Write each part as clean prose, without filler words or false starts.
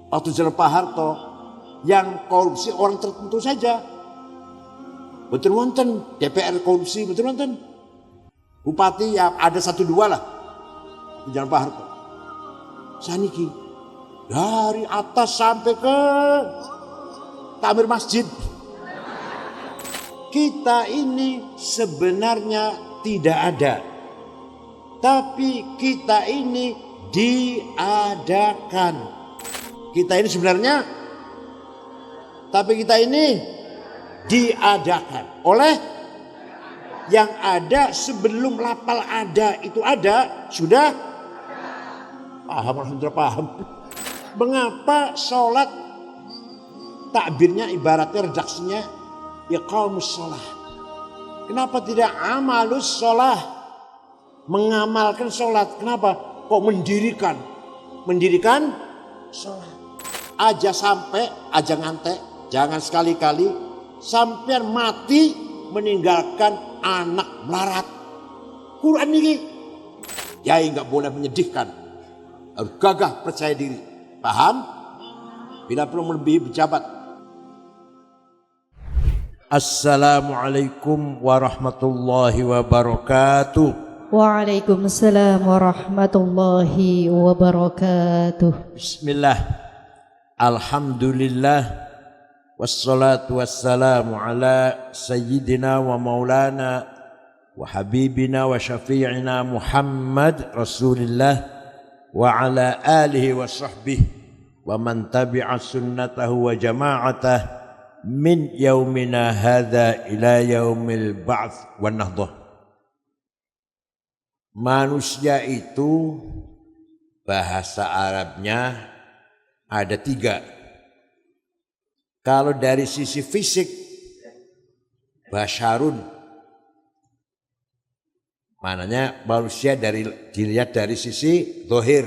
Waktu zaman Pak Harto, yang korupsi orang tertentu saja. Betul wonten, DPR korupsi, betul wonten. Bupati ya ada 1-2 lah. Waktu zaman Pak Harto. Saniki dari atas sampai ke takmir masjid. Kita ini sebenarnya tidak ada. Tapi kita ini diadakan. Kita ini sebenarnya, tapi kita ini diadakan oleh yang ada sebelum lapal ada itu ada sudah paham, sudah paham. Mengapa sholat takbirnya ibaratnya redaksinya iqamus sholat? Kenapa tidak amalus sholat? Mengamalkan sholat. Kenapa? Kok mendirikan sholat? Aja sampai, aja ngantek. Jangan sekali-kali sampai mati meninggalkan anak melarat. Quran ini. Yai nggak boleh menyedihkan. Harus gagah percaya diri. Paham? Bila perlu melebihi pejabat. Assalamualaikum warahmatullahi wabarakatuh. Waalaikumsalam warahmatullahi wabarakatuh. Bismillah. Alhamdulillah. Wassalatu wassalamu ala sayyidina wa maulana wa habibina wa syafi'ina Muhammad Rasulillah wa ala alihi wa sahbihi wa man tabi'a sunnatahu wa jama'atah min yaumina hadha ila yaumil ba'ts wan nahdah. Manusia itu bahasa Arabnya ada 3. Kalau dari sisi fisik, basyarun. Maknanya manusia dilihat dari sisi zahir,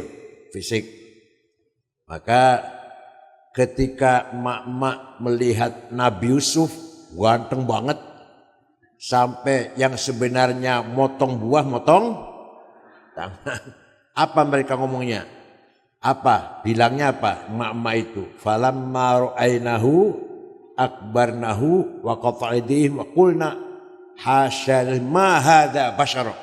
fisik. Maka ketika emak-emak melihat Nabi Yusuf, ganteng banget. Sampai yang sebenarnya motong buah, motong tangan. Apa mereka ngomongnya? Apa? Bilangnya apa? Emak-emak itu. Falamma ra'ainahu akbarnahu wa qata'idihim wa qulna hasyal ma hadza basyara.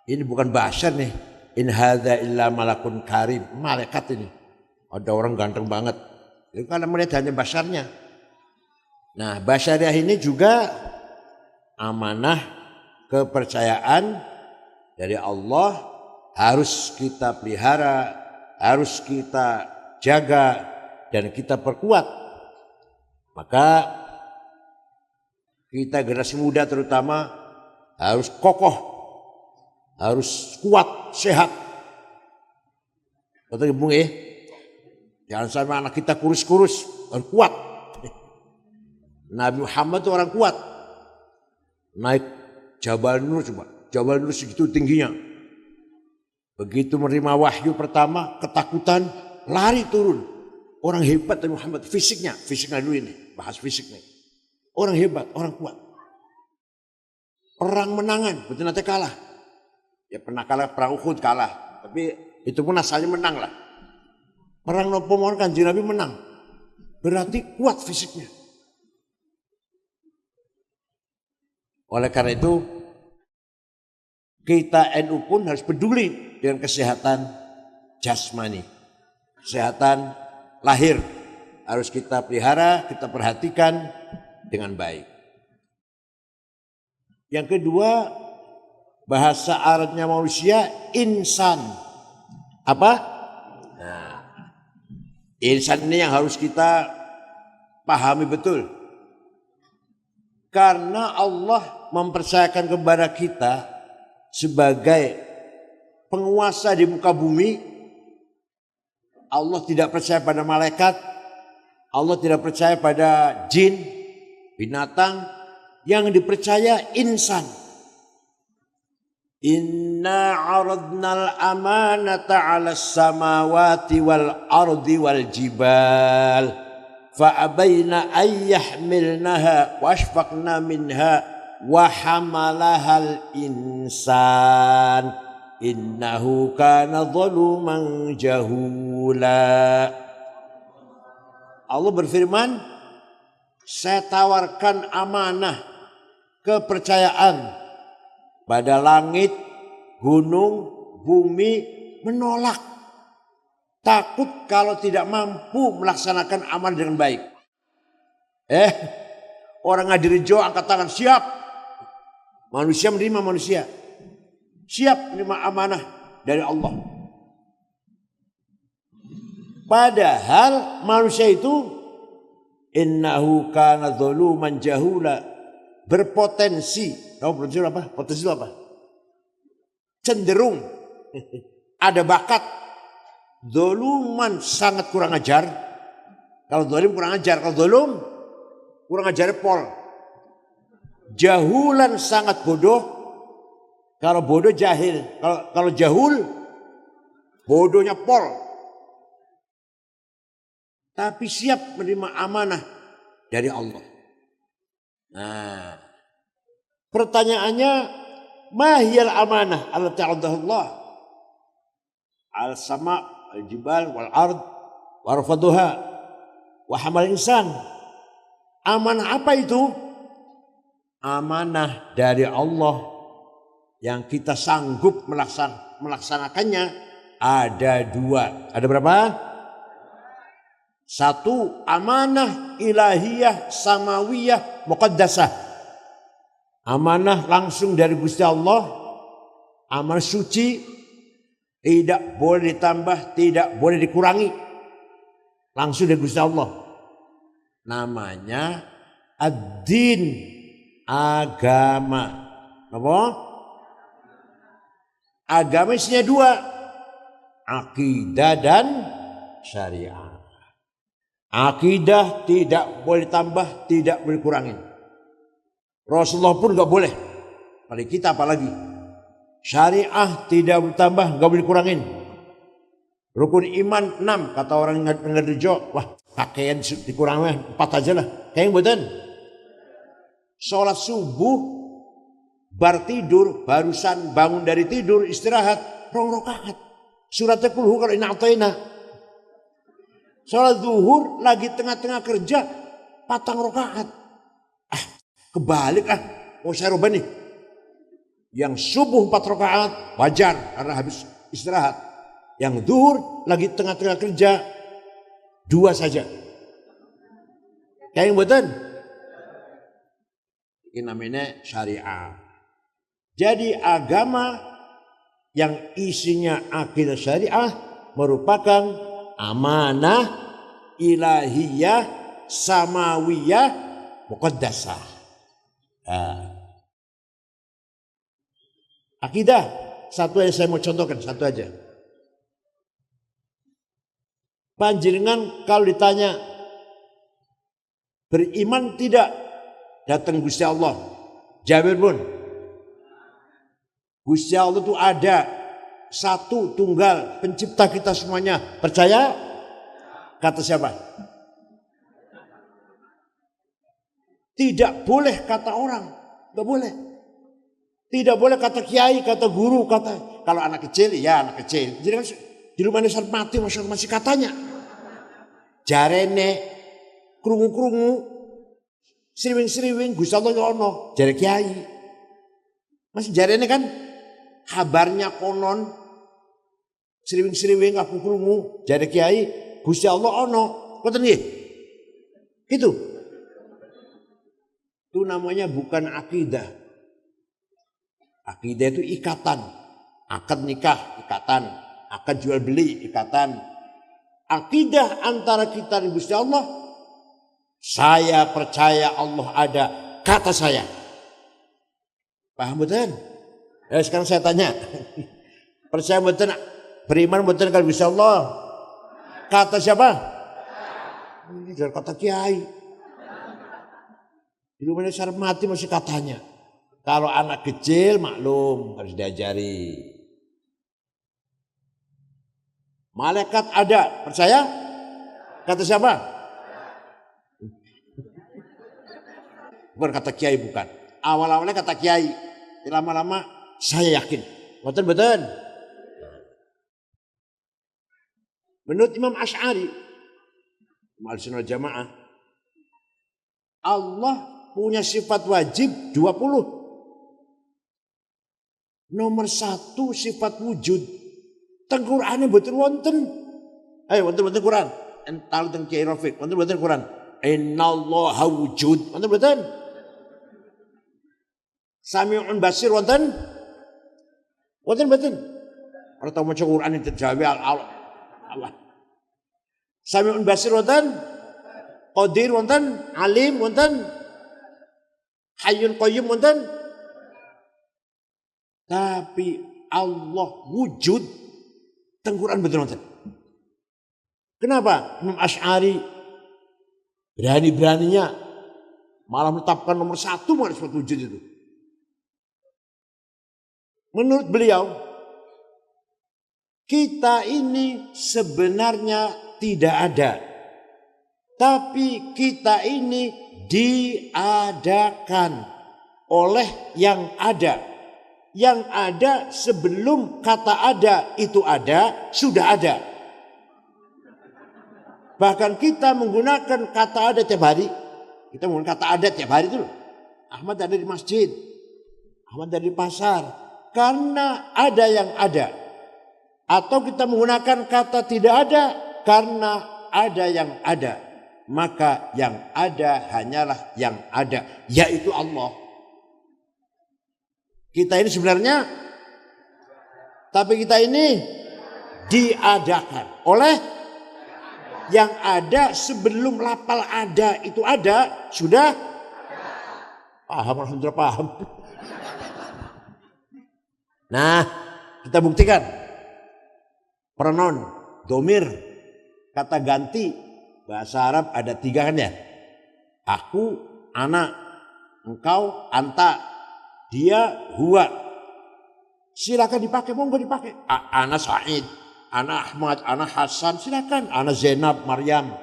Ini bukan basyar nih. In hadza illa malakun karim. Malaikat ini. Ada orang ganteng banget. Itu karena melihat hanya basyarnya. Nah, basyariah ini juga amanah kepercayaan dari Allah harus kita pelihara, harus kita jaga dan kita perkuat. Maka kita generasi muda terutama harus kokoh, harus kuat, sehat. Betul Bung ya? Jangan sampai anak kita kurus-kurus, harus kuat. Nabi Muhammad itu orang kuat. Naik Jabal Nur coba, Jabal Nur segitu tingginya. Begitu menerima wahyu pertama, ketakutan, lari turun. Orang hebat Nabi Muhammad, fisiknya dulu ini, bahas fisiknya. Orang hebat, orang kuat. Perang menangan, betul nanti kalah. Ya pernah kalah, perang Uhud kalah. Tapi itu pun asalnya menang lah. Perang Nopo Mawon Kanjeng Nabi menang. Berarti kuat fisiknya. Oleh karena itu, kita NU pun harus peduli dengan kesehatan jasmani. Kesehatan lahir harus kita pelihara, kita perhatikan dengan baik. Yang kedua, bahasa Arabnya manusia insan. Apa? Nah, insan ini yang harus kita pahami betul. Karena Allah mempercayakan kepada kita sebagai penguasa di muka bumi. Allah tidak percaya pada malaikat, Allah tidak percaya pada jin, binatang, yang dipercaya insan. Inna aradnal amanata 'alas samawati wal ardi wal jibal fa'abaina ay yahmilnaha washfaqna minha wa hamalahal insan innahu kana zaluman jahula. Allah berfirman, saya tawarkan amanah, kepercayaan pada langit, gunung, bumi menolak. Takut kalau tidak mampu melaksanakan amanah dengan baik. Orang Ngadirejo angkat tangan, siap. Manusia menerima manusia. Siap menerima amanah dari Allah. Padahal manusia itu innahu kana zaluman jahula, berpotensi. Tahu potensi apa? Potensi itu apa? Cenderung ada bakat. Zaluman sangat kurang ajar. Kalau zalim kurang ajar, kalau zalum kurang ajar pol. Jahulan sangat bodoh. Kalau bodoh jahil. Kalau jahul bodohnya pol. Tapi siap menerima amanah dari Allah. Nah, pertanyaannya, mahiyal amanah allati 'addaha Allah? Al-sama, al-jibal, wal-ard, warfaduha, wa hamal insan. Amanah apa itu? Amanah dari Allah yang kita sanggup melaksanakannya ada dua. Ada berapa? Satu, amanah ilahiyah samawiyah muqaddasah. Amanah langsung dari Gusti Allah. Amanah suci, tidak boleh ditambah, tidak boleh dikurangi. Langsung dari Gusti Allah. Namanya ad-din, agama. Apa? Agama isinya dua, akidah dan syariah. Akidah tidak boleh tambah, tidak boleh kurangin. Rasulullah pun gak boleh. Paling kita apalagi. Syariah tidak boleh tambah, gak boleh kurangin. Rukun iman 6, kata orang Ngadirejo. Wah, pakaian dikurangin 4 aja lah. Kayak yang betul. Sholat subuh, bar tidur, barusan bangun dari tidur, istirahat, 2 rakaat. Suratnya kulhu kalau ina'atayna. Sholat zuhur lagi tengah-tengah kerja 4 rakaat. Kebalik mau saya rubah nih. Yang subuh 4 rakaat wajar karena habis istirahat. Yang zuhur lagi tengah-tengah kerja 2 saja. Kayak yang betul. Ini namanya syariah. Jadi agama yang isinya akidah syariah merupakan amanah ilahiyah samawiyah muqaddasah. Akidah satu aja saya mau contohkan, satu aja. Panjenengan kalau ditanya beriman tidak datang Gusti Allah, Jabir pun Gusti Allah itu ada satu tunggal pencipta kita semuanya. Percaya? Kata siapa? Tidak boleh kata orang. Tidak boleh. Tidak boleh kata kiai, kata guru, kata. Kalau anak kecil, ya anak kecil. Jadi kan di rumah besar mati masih katanya. Jarene, krungu-krungu, sriwing-sriwing, Gusti Allah ono. Jare kiai. Masih jarene kan kabarnya konon. Sriwing-sriwing aku krungu, jare kiai, Gusti Allah ono. Ngoten nggih? Gitu. Itu namanya bukan akidah. Akidah itu ikatan. Akad nikah, ikatan. Akad jual beli, ikatan. Akidah antara kita dan Gusti Allah. Saya percaya Allah ada, kata saya. Paham betul? Sekarang saya tanya. Percaya betul, beriman betul kalau Gusti Allah. Kata siapa? Ini kata kiai. Di rumahnya sarap mati masih katanya. Kalau anak kecil maklum harus diajari. Malaikat ada, percaya? Kata siapa? Bukan kata kiai, bukan. Awal-awalnya kata kiai. Lama-lama saya yakin. Betul-betul. Menurut Imam Asy'ari, Ahlussunnah wal Jamaah. Allah punya sifat wajib 20. Nomor 1 sifat wujud. Teng Qur'ane mboten wonten. Ayo wonten Quran. Ental teng Kiai Rafiq, wonten Quran. Innallaha wujud. Wonten. Sami'un basir wonten. Wonten. Ora tau maca Quran terjawi Allah. Sami'un basir wonten. Qadir wonten, alim wonten. Hayyun qayyum wonten. Tapi Allah wujud teng Quran mboten wonten. Kenapa? Imam Asy'ari berani-beraninya malah menetapkan nomor 1 malah sifat wujud itu. Menurut beliau, kita ini sebenarnya tidak ada. Tapi kita ini diadakan oleh yang ada. Yang ada sebelum kata ada itu ada, sudah ada. Bahkan kita menggunakan kata ada tiap hari. Kita menggunakan kata ada tiap hari itu. Ahmad ada di masjid. Ahmad ada di pasar. Karena ada yang ada. Atau kita menggunakan kata tidak ada. Karena ada yang ada. Maka yang ada hanyalah yang ada. Yaitu Allah. Kita ini sebenarnya. Tapi kita ini diadakan oleh yang ada sebelum lapal ada itu ada, sudah paham, alhamdulillah paham. Nah, kita buktikan. Pronoun, domir, kata ganti, bahasa Arab ada 3 kan ya? Aku, ana, engkau, anta, dia, huwa. Silakan dipakai, monggo dipakai. Ana Said. Ana Ahmad, ana Hasan, silakan. Ana Zainab, Maryam.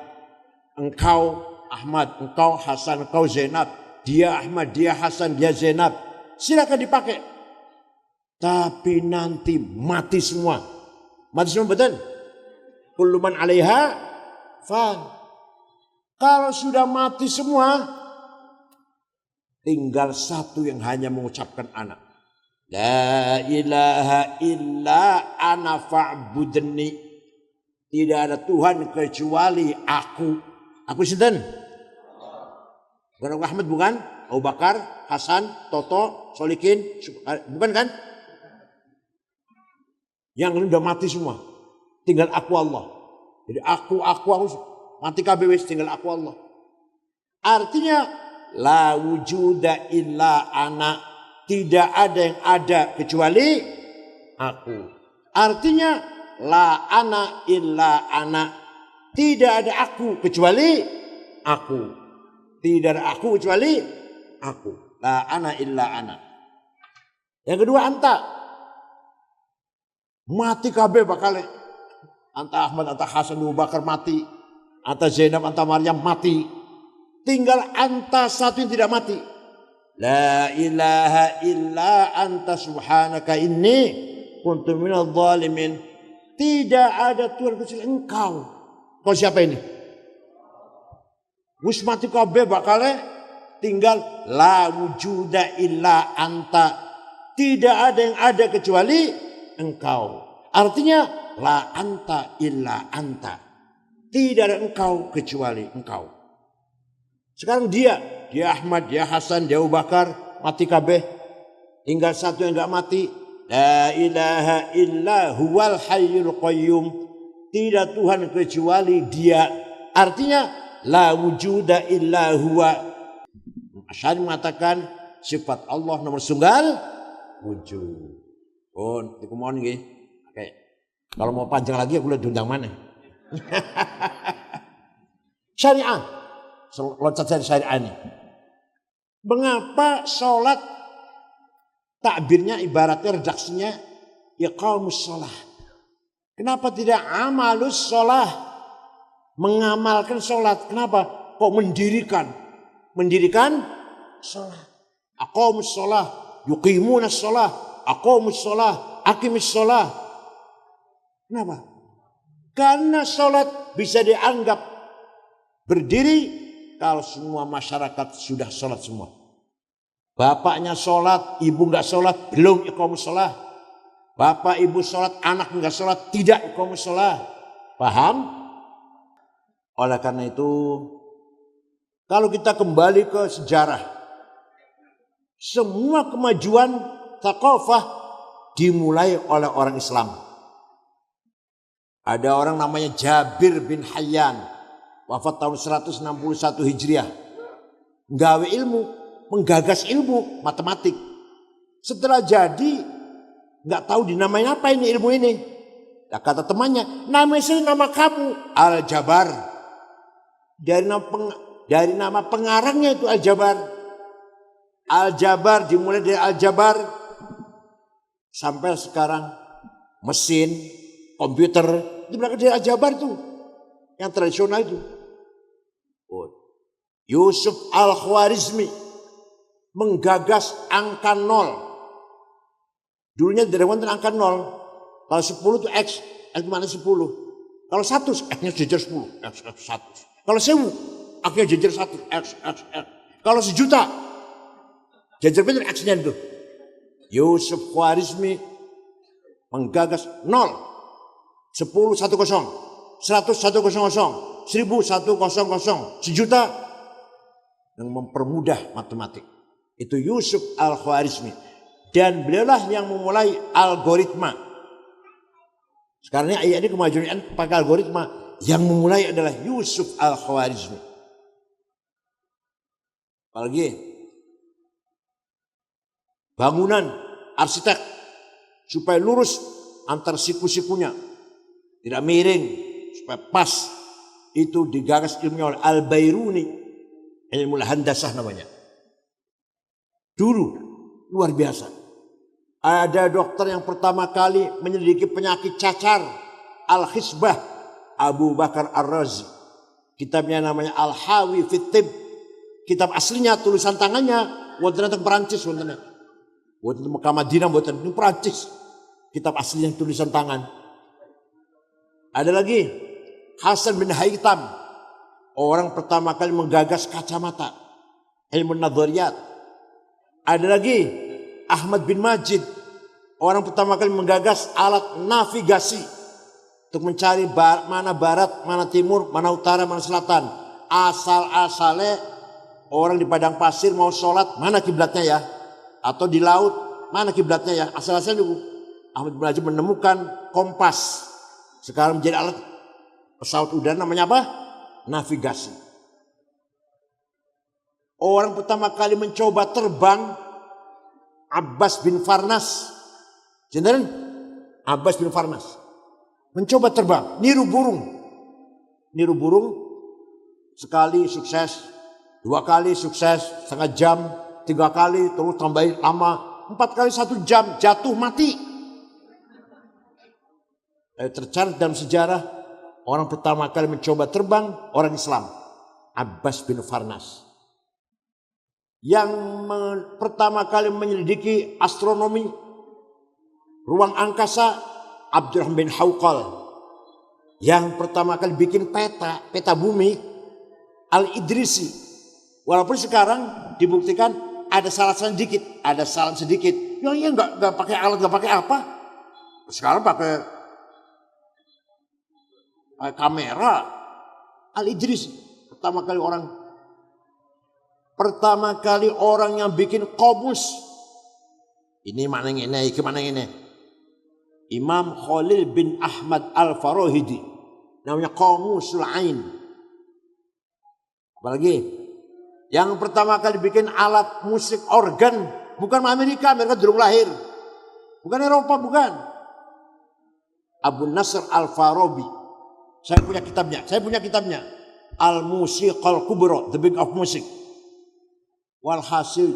Engkau Ahmad, engkau Hasan, engkau Zainab. Dia Ahmad, dia Hasan, dia Zainab. Silakan dipakai. Tapi nanti mati semua. Mati semua betul? Kullu man 'alaiha fan. Kalau sudah mati semua, tinggal satu yang hanya mengucapkan anak. La ilaha illa ana fa'budni. Tidak ada Tuhan kecuali aku. Aku sinten? Bukan Ahmad, bukan? Abu Bakar, Hasan, Toto, Solikin, bukan kan? Yang sudah mati semua. Tinggal aku Allah. Jadi aku mati kabeh wis, tinggal aku Allah. Artinya la wujuda illa ana. Tidak ada yang ada kecuali aku. Artinya la ana illa ana. Tidak ada aku kecuali aku. Tidak ada aku kecuali aku. La ana illa ana. Yang kedua anta. Mati kabeh bakal. Anta Ahmad, anta Hasan, Abu Bakar mati. Anta Zainab, anta Maryam mati. Tinggal anta satu yang tidak mati. La ilaha illa anta subhanaka inni kuntu minadh dhalimin. Tidak ada Tuhan kecuali engkau. Kau siapa ini? Wis mati kabeh bakale, tinggal la wujuda illa anta. Tidak ada yang ada kecuali engkau. Artinya la anta illa anta. Tidak ada engkau kecuali engkau. Sekarang dia Ahmad, dia Hasan, dia Abu Bakar, mati kabeh. Tinggal satu yang enggak mati. La ilaha illa huwal hayyul qayyum. Tidak Tuhan kecuali dia. Artinya la wujuda illa huwa. Asy'ari mengatakan sifat Allah nomor tunggal wujud. Oh, iku mohon nggih. Oke. Kalau mau panjang lagi aku lihat diundang mana. Syariah. Loncat dari syariah ini. Mengapa sholat takbirnya ibaratnya redaksinya iqamus sholah. Kenapa tidak amalus sholah? Mengamalkan sholat. Kenapa? Kok mendirikan? Mendirikan sholat. Aqamus sholah. Yuqimunas sholah. Aqamus sholah. Aqimis sholah. Kenapa? Karena sholat bisa dianggap berdiri kalau semua masyarakat sudah sholat semua. Bapaknya sholat, ibu nggak sholat, belum iqamus sholat. Bapak ibu sholat, anak nggak sholat, tidak iqamus sholat. Paham? Oleh karena itu, kalau kita kembali ke sejarah, semua kemajuan thaqafah dimulai oleh orang Islam. Ada orang namanya Jabir bin Hayyan, wafat tahun 161 Hijriah. Nggawe ilmu, menggagas ilmu matematik. Setelah jadi, nggak tahu dinamain apa ini ilmu ini. Nah, kata temannya, nama kamu Al-Jabar. Dari nama pengarangnya itu Al-Jabar. Al-Jabar dimulai dari Al-Jabar sampai sekarang mesin, komputer itu berangkat dari Al-Jabar tuh, yang tradisional itu. Yusuf Al-Khwarizmi menggagas angka 0. Dulunya dari angka 0. Kalau 10 itu X mana 10. Kalau 1, X-nya jejer 10, X 1. Kalau 1000, X-nya jejer 1, X. Kalau 1.000.000, jejer bener X-nya itu. Yusuf Khwarizmi menggagas 0, 10 1 0, 100 1 0 0, 1000 1 0 0, 1.000.000 yang mempermudah matematik. Itu Yusuf Al-Khwarizmi. Dan beliaulah yang memulai algoritma. Sekarang ini kemajuan pakai algoritma. Yang memulai adalah Yusuf Al-Khwarizmi. Apalagi bangunan arsitek supaya lurus antar siku-sikunya, tidak miring, supaya pas, itu digagas ilmunya oleh Al-Bairuni, ilmu handasah namanya. Dulu luar biasa. Ada dokter yang pertama kali menyelidiki penyakit cacar, Al-Khisbah, Abu Bakar Ar-Razi. Kitabnya namanya Al-Hawi fit Tib. Kitab aslinya tulisan tangannya wonten teng Perancis wonten. Wonten Mekah Madinah wonten teng Perancis. Kitab aslinya tulisan tangan. Ada lagi Hasan bin Haytham, orang pertama kali menggagas kacamata, ilmu nadhariyat. Ada lagi Ahmad bin Majid, orang pertama kali menggagas alat navigasi untuk mencari mana barat, mana timur, mana utara, mana selatan. Asal-asalnya orang di padang pasir mau sholat, mana kiblatnya ya? Atau di laut, mana kiblatnya ya? Asal-asalnya Ahmad bin Majid menemukan kompas. Sekarang menjadi alat pesawat udara, namanya apa? Navigasi. Orang pertama kali mencoba terbang, Abbas bin Farnas. Jenderal Abbas bin Farnas mencoba terbang, niru burung. Niru burung, sekali sukses, 2 kali sukses, setengah jam, 3 kali, terus tambahin lama, 4 kali 1 jam, jatuh mati. Tercatat dalam sejarah, orang pertama kali mencoba terbang, orang Islam, Abbas bin Farnas. Yang pertama kali menyelidiki astronomi, ruang angkasa, Abdurrahman bin Hawqal. Yang pertama kali bikin peta bumi, Al-Idrisi. Walaupun sekarang dibuktikan ada salah sedikit. Ya nggak pakai alat, nggak pakai apa. Sekarang pakai kamera. Al-Idrisi pertama kali orang yang bikin komus. Ini mana ini? Imam Khalil bin Ahmad Al-Farahidi. Namanya Qamusul Ain. Apalagi yang pertama kali bikin alat musik organ, bukan Amerika belum lahir. Bukan Eropa, bukan. Abu Nasr Al-Farabi. Saya punya kitabnya. Al-Musiqal Kubra, The Book of Music. Walhasil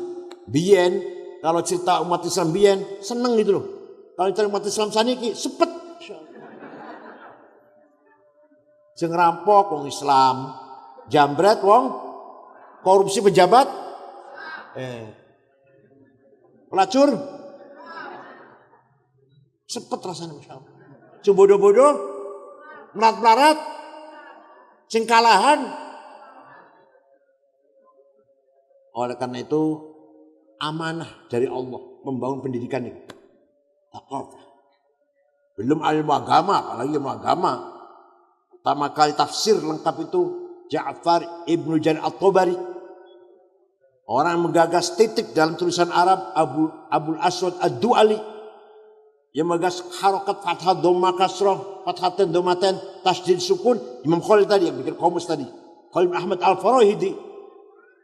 biyen, kalau cerita umat Islam biyen seneng gitu loh. Kalau cerita umat Islam saniki sepet. Sing rampok wong Islam, jambret wong korupsi pejabat, pelacur, sepet rasanya Masya Allah. Sing bodoh-bodoh, melarat-melarat, sing kalahan, Oleh karena itu amanah dari Allah membangun pendidikan ini. Thaqafah. Belum ilmu agama, apalagi ilmu agama. Pertama kali tafsir lengkap itu Ja'far Ibnu Jarir At-Tabari. Orang yang menggagas titik dalam tulisan Arab Abul Aswad Ad-Du'ali. Yang menggagas harokat fathah dhamma kasrah, fathatain dhammatain, tasdid sukun. Imam Khalil tadi yang bikin komus tadi. Khalil bin Ahmad Al-Farahidi.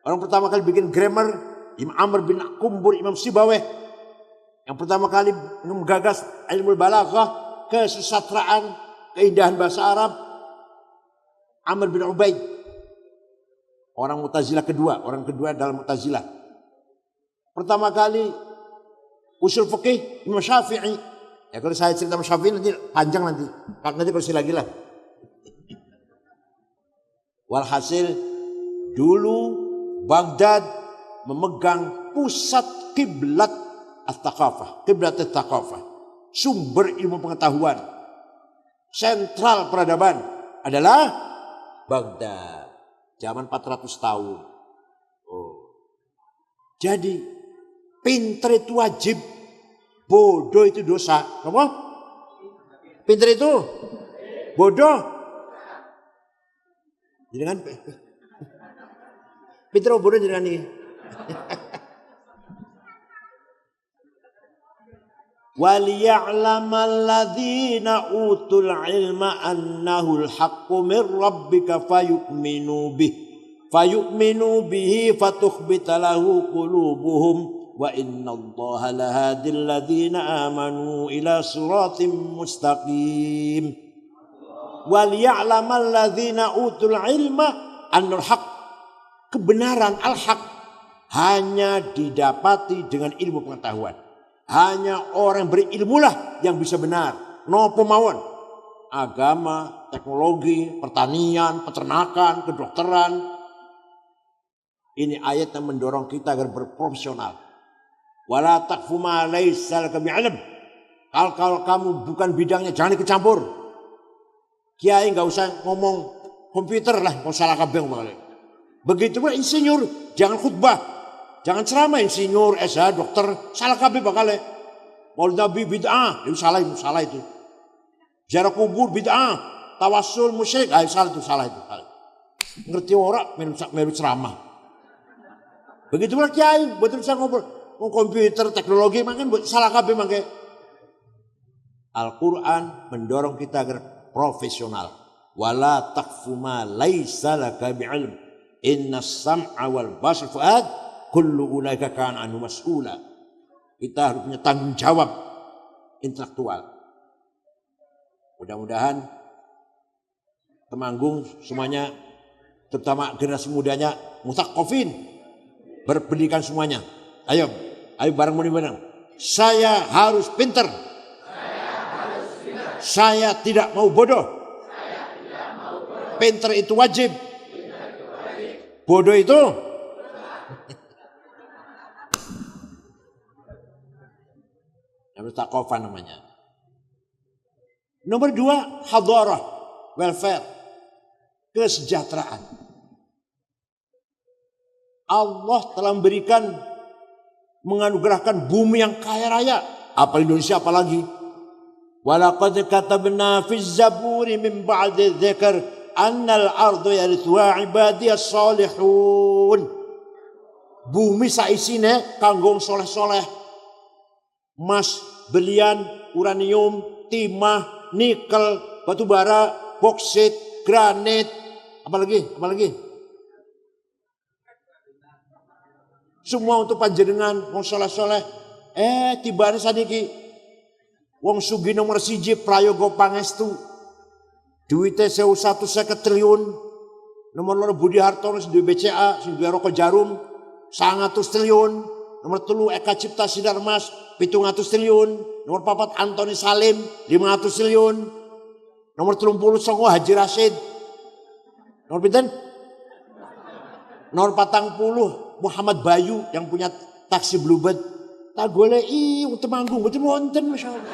Orang pertama kali bikin grammar Imam Amr bin Kumbur, Imam Sibaweh. Yang pertama kali menggagas ilmu balaghah, kesusastraan, keindahan bahasa Arab, Amr bin Ubaid. Orang Mu'tazilah kedua, orang kedua dalam Mu'tazilah. Pertama kali usul fikih Imam Syafi'i. Ya kalau saya cerita Imam Syafi'i nanti panjang nanti. Nanti kursi lagi lah. Walhasil dulu Baghdad memegang pusat kiblat at-thaqafah, kiblat at-thaqafah, sumber ilmu pengetahuan, sentral peradaban adalah Baghdad. Zaman 400 tahun. Jadi pinter itu wajib, bodoh itu dosa. Apa? Pinter itu bodoh. Jadi kan pinter bodoh jadi ini. وَلِيَعْلَمَ الَّذِينَ أُوتُوا الْعِلْمَ أَنَّهُ الْحَقُّ مِنْ رَبِّكَ فَيُؤْمِنُوا بِهِ فَتُخْبِتَ لَهُ قُلُوبُهُمْ وَإِنَّ اللَّهَ لَهَادِ الَّذِينَ آمَنُوا إِلَى صِرَاطٍ مُسْتَقِيمٍ وَلِيَعْلَمَ الَّذِينَ أُوتُوا الْعِلْمَ أَنَّ الْحَقُّ, kebenaran al-haq hanya didapati dengan ilmu pengetahuan. Hanya orang berilmulah yang bisa benar. No pemauan. Agama, teknologi, pertanian, peternakan, kedokteran. Ini ayat yang mendorong kita agar berprofesional. Wala taqfu ma laysa laka bi'ilm. Kalau kamu bukan bidangnya jangan ikut campur. Kiai enggak usah ngomong komputer lah, kalau salah kabeh ngomong. Begitu pula insinyur, jangan khutbah. Jangan ceramah insinyur, SH, dokter, salah kabeh bakal. Maulid Nabi bid'ah, itu salah itu. Ziarah kubur bid'ah, tawassul musyrik, salah itu. Ngerti orang melu ceramah. Begitu pula kiai, betul bisa ngobrol komputer, teknologi, makan salah kabeh mangke. Al-Qur'an mendorong kita agar profesional. Wala taqfu ma laisa laka bi'ilm. Innas sam'a wal basar fuad kullu ulaika kana anhu mas'ula. Kita harus punya tanggung jawab intelektual. Mudah-mudahan Temanggung semuanya, terutama generasi mudanya, mutaqaffin, berpendidikan semuanya. Ayo bareng bareng. Saya harus pinter. Saya tidak mau bodoh. Pinter itu wajib. Bodoh itu Taqafah namanya. Nomor 2, hadarah, welfare, kesejahteraan. Allah telah menganugerahkan bumi yang kaya raya. Apa Indonesia apalagi? Walaqad katabna fiz zaburi min ba'di dzikr annal ardu yarithuha ibadiyas salihun. Bumi saisine kanggo soleh-soleh. Emas, belian, uranium, timah, nikel, batu bara, boksit, granit, apalagi? Semua untuk panjenengan, wong soleh-soleh. Tibane saniki wong sugih nomor 1 prayoga pangestu. Duite 150 triliun. Nomor 2 Budi Hartono sing duwe BCA, sing duwe rokok jarum 100 triliun. Nomor 3 Eka Cipta Sinarmas 700 triliun. Nomor 4 Antoni Salim 500 triliun. Nomor 30 Haji Rashid. Nomor pinten? Nomor 40 Muhammad Bayu yang punya taksi Bluebird. Tak goleki wong Temanggung betul wonten masyaallah.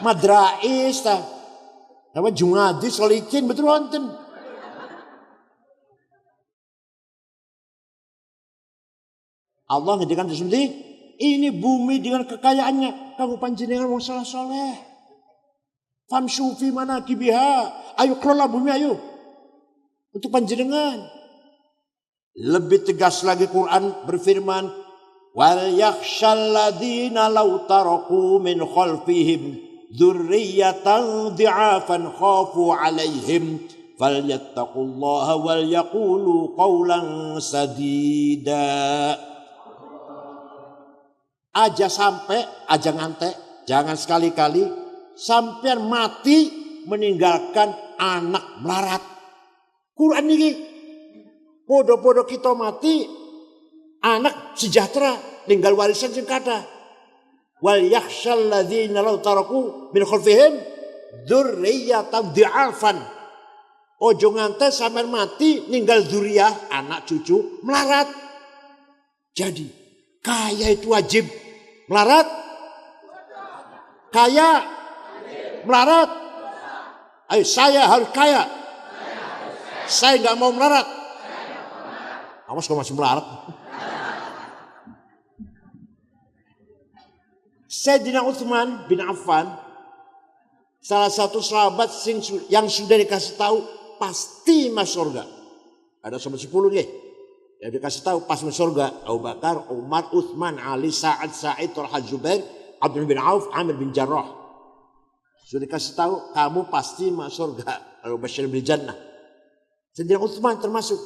Madrais ta. Apa Jumadi Solikin betul wonten. Allah ngedikan seperti ini bumi dengan kekayaannya. Kamu panjenengan wong saleh soleh. Famsu fi manakibiha. Ayo kelola bumi ayo. Untuk panjenengan. Lebih tegas lagi Quran berfirman. Wal yakhshal ladina law taraku min khalfihim dzurriyyatan dhi'afan khafu 'alaihim falyattaqullaha wal yaqulu qawlan sadida. Aja sampai, aja ngantek, jangan sekali-kali sampean mati meninggalkan anak melarat. Quran ini podo-podo kita mati anak sejahtera tinggal warisan sing kathah. Wal yakhshal ladzina law taraku min khalfihim dzurriyyatan dhi'afan. Ojo ngantek sampean mati ninggal dzurriyyah anak cucu melarat. Jadi kaya itu wajib melarat. Kaya melarat. Ayo saya harus kaya. Saya nggak mau melarat. Awas kalau masih melarat. Sayyidina Utsman bin Affan, salah satu sahabat yang sudah dikasih tahu pasti masuk surga. Ada sampai 10 nih. Yang dikasih tahu pas masuk surga. Abu Bakar, Umar, Utsman, Ali, Sa'ad, Sa'id, Talha, Zubair, Abdul bin Auf, Amir bin Jarrah. Sudah dikasih tahu kamu pasti masuk surga. Al-Bashir bil Jannah. Sayyidina Utsman termasuk.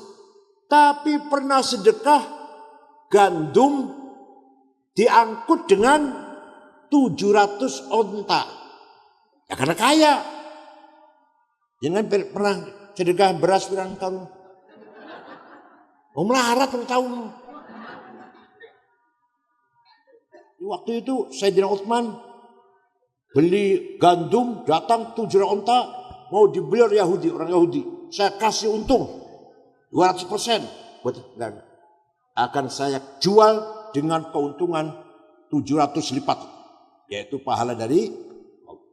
Tapi pernah sedekah gandum diangkut dengan 700 onta. Ya karena kaya. Jangan pernah sedekah beras pirang karung. Melarat tahu. Waktu itu Sayyidina Utsman beli gandum datang 700 onta mau dibeli orang Yahudi. Saya kasih untung 200%. Akan saya jual dengan keuntungan 700 lipat. Yaitu pahala dari Allah.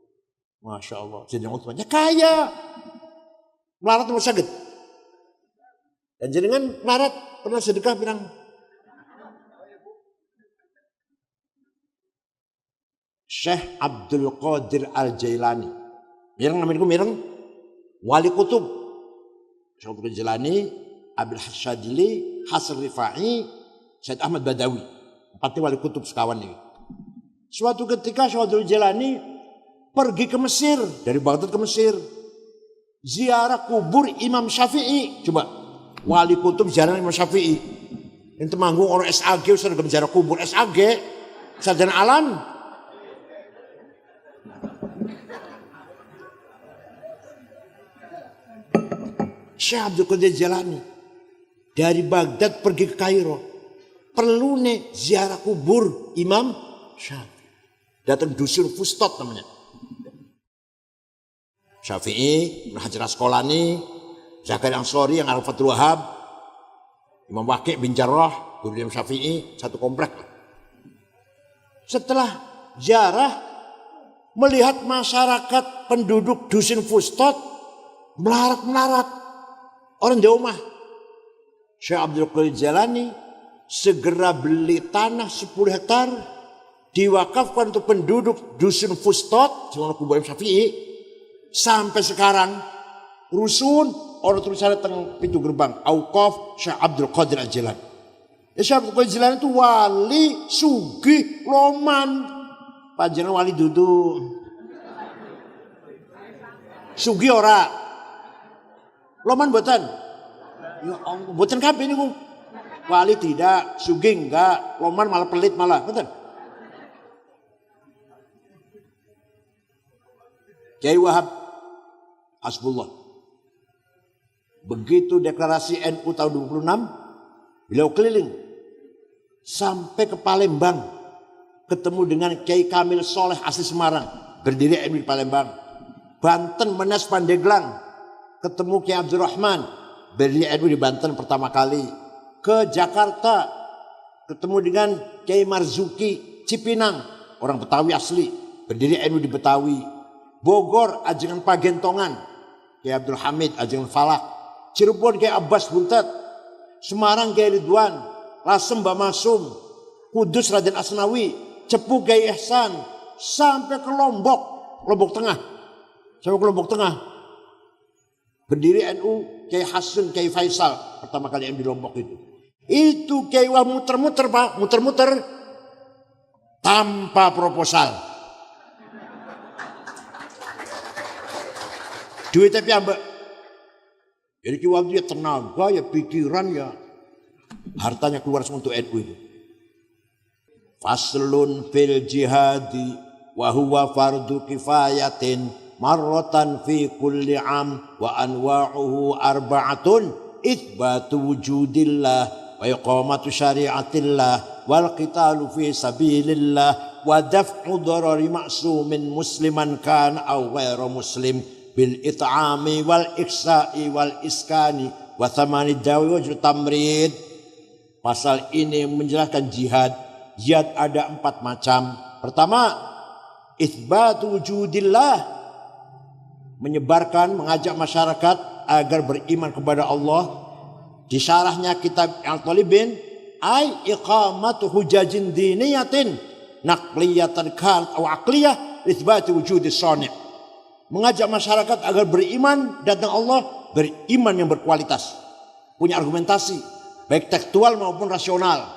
Masya Allah. Sayyidina Utsman kaya. Melarat mau sakit. Dan jenengan melarat pernah sedekah pirang? Syekh Abdul Qadir Al-Jailani. Mireng namanya mireng. Wali kutub. Syekh Abdul Jailani, Abil Hasyadili, Hasan Rifai, Syed Ahmad Badawi. 4 wali kutub sekawan ini. Suatu ketika Syekh Abdul Jailani pergi ke Mesir. Dari Baghdad ke Mesir. Ziarah kubur Imam Syafi'i. Coba. Wali kutub ziarah Imam Syafi'i. Yang temanggung orang SAG. Usah ke ziarah kubur SAG. Sarjana alam. Syekh Abdul Qadir Jailani. Dari Baghdad pergi ke Kairo. Perlu nih ziarah kubur Imam Syafi'i. Datang dusun Fustot namanya. Syafi'i, Ibnu Hajar Asqalani, Zakaria Ansori yang Al Fathul Wahhab, Imam Waqi' bin Jarrah, guru Imam Syafi'i, satu komplek. Setelah ziarah, melihat masyarakat penduduk dusun Fustot melarat-melarat. Orang di rumah. Syekh Abdul Qadir Jailani segera beli tanah 10 hektar. Diwakafkan untuk penduduk dusun Fustot, sebelum kubur Imam Syafi'i. Sampai sekarang rusun orang tulisannya teng pintu gerbang Auqaf Syekh Abdul Qadir Al-Jailani. Syekh Abdul Qadir Al-Jailani itu wali sugih loman. Panjenengan wali dudu. Sugih ora. Loman mboten. Ya Allah, mboten kabeh niku. Wali tidak, sugih enggak, loman malah pelit malah, betul. Kiai Wahab Hasbullah. Begitu deklarasi NU tahun 26, beliau keliling sampai ke Palembang, ketemu dengan Kiai Kamil Soleh asli Semarang, berdiri NU di Palembang. Banten Menes Pandeglang, ketemu Kiai Abdurrahman, berdiri NU di Banten pertama kali. Ke Jakarta, ketemu dengan Kiai Marzuki Cipinang, orang Betawi asli, berdiri NU di Betawi. Bogor, Ajengan Pagentongan, Kiai Abdul Hamid, Ajengan Falak. Cirebon, Kiai Abbas Buntet. Semarang, Kiai Ridwan. Lasem Mbak Masum, Kudus Raden Asnawi, Cepu Kiai Ihsan, sampai ke Lombok Tengah. Sampai ke Lombok Tengah. Berdiri NU Kiai Hasan, Kiai Faisal, pertama kali yang di Lombok itu. Itu Kiai wah muter-muter Pak, muter-muter tanpa proposal. Duitnya piambak. Jadi Kiai wah dia tenaga, ya pikiran, ya hartanya keluar semua untuk NU itu. Faslun fil jihadi wa huwa fardu kifayatin marratan fi kulli am wa anwa'uhu arba'atun itsbatu wujudillah wa iqamatu syari'atillah wal qitalu fi sabilillah wa daf'u darari ma'sumin musliman kana aw ghairu muslim bil it'ami wal iksa'i wal iskani wa thamani dawi wa tamrid. Pasal ini menjelaskan jihad. Jihad ada 4 macam. Pertama, itsbatu wujudillah, menyebarkan, mengajak masyarakat agar beriman kepada Allah. Di syarahnya kitab Al-Talibin, ay iqamatu hujajin diniyatin naqliyatan kan aw aqliyah itsbatu wujudis shani'. Mengajak masyarakat agar beriman datang Allah, beriman yang berkualitas, punya argumentasi baik tekstual maupun rasional.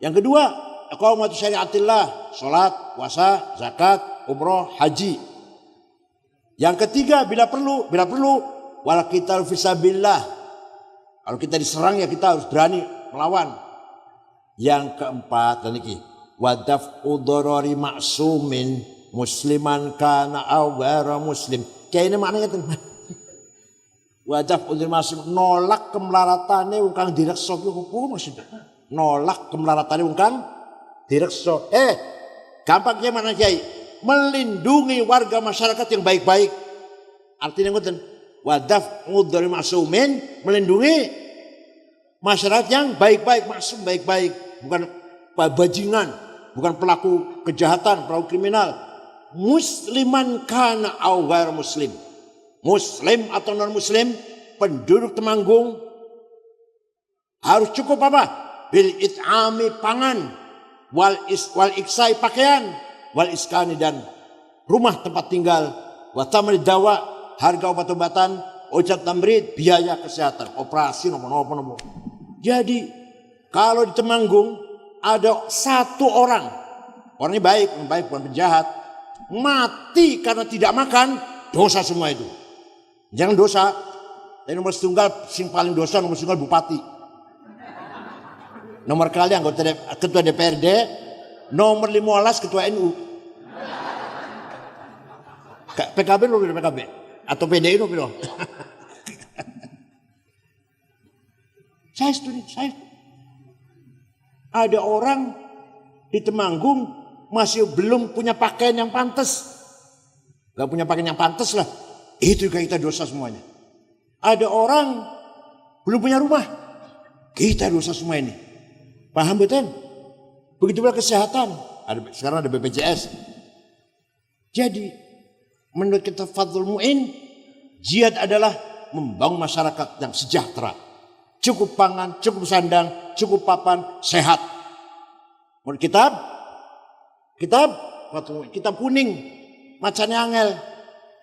Yang kedua, iqamatu syariatillah, salat, puasa, zakat, umroh, haji. Yang ketiga, bila perlu wal qital fisabilillah. Kalau kita diserang ya kita harus berani melawan. Yang keempat, dan iki wadaf'u darari ma'sumin musliman kana aw ghairu muslim. Kayak ini maknanya tuh. Wadaf'u darari ma'sum, nolak kemelaratane wong kang direksa ku opo maksudnya? Nolak kemelaratane wong kang direksa. Gampangnya mana Kiai? Melindungi warga masyarakat yang baik-baik. Artinya ngoten. Wadaf'u darari ma'sumin, melindungi masyarakat yang baik-baik, maksum baik-baik, bukan bajingan, bukan pelaku kejahatan, pelaku kriminal. Musliman kana aw ghairu muslim. Muslim atau non muslim, penduduk Temanggung harus cukup apa? Bil it'ami pangan, wal iksai pakaian, wal iskani dan rumah tempat tinggal, wa tamrid dawa, harga obat-obatan, ojat tamrid, biaya kesehatan, operasi nomor. Jadi kalau di Temanggung ada 1 orang, orangnya baik bukan penjahat, mati karena tidak makan, dosa semua itu. Jangan dosa. Tapi nomor setunggal sing paling dosa nomor setunggal bupati. Nomor kali anggota ketua DPRD, nomor 15 ketua NU. PKB lo PKB atau PDI lo pilih. Saya setuju. Ada orang di Temanggung masih belum punya pakaian yang pantas. Gak punya pakaian yang pantas lah. Itu juga kita dosa semuanya. Ada orang belum punya rumah. Kita dosa semua ini. Paham betul? Begitu pula kesehatan. Sekarang ada BPJS. Jadi menurut kita Fadlul Mu'in, jihad adalah membangun masyarakat yang sejahtera. Cukup pangan, cukup sandang, cukup papan, sehat. Menurut kitab kuning, macamnya angel.